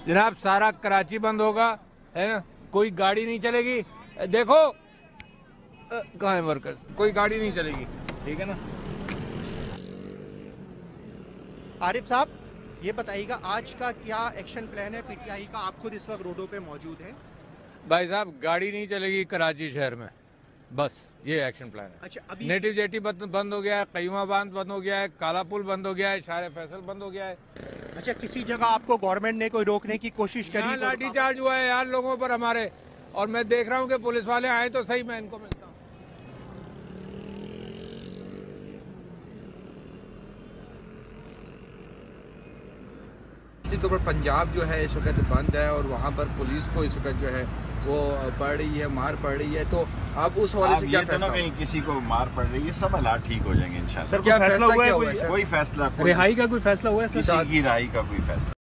जनाब सारा कराची बंद होगा, है ना, कोई गाड़ी नहीं चलेगी। देखो कहाँ है वर्कर्स, कोई गाड़ी नहीं चलेगी, ठीक है ना। आरिफ साहब, ये बताइएगा आज का क्या एक्शन प्लान है पीटीआई का? आप खुद इस वक्त रोडों पे मौजूद हैं। भाई साहब गाड़ी नहीं चलेगी कराची शहर में, बस ये एक्शन प्लान है। अच्छा, अभी नेटिव जेटी बंद हो गया है, कयूमा बांध बंद हो गया है, काला पुल बंद हो गया है, शारे फैसल बंद हो गया है। अच्छा, किसी जगह आपको गवर्नमेंट ने कोई रोकने की कोशिश करी? यहाँ लाठीचार्ज हुआ है यार लोगों पर हमारे, और मैं देख रहा हूँ कि पुलिस वाले आए तो सही, मैं इनको मिलता हूँ। तो पर पंजाब जो है इस वक्त बंद है और वहाँ पर पुलिस को इस वक्त जो है वो पड़ रही है, मार पड़ रही है। तो अब उस वाले से क्या फैसला? कहीं किसी को मार पड़ रही है, सब हालात ठीक हो जाएंगे इंशाल्लाह। क्या फैसला क्या हुआ है? कोई फैसला, रिहाई का कोई फैसला हुआ है? किसी की रिहाई का कोई फैसला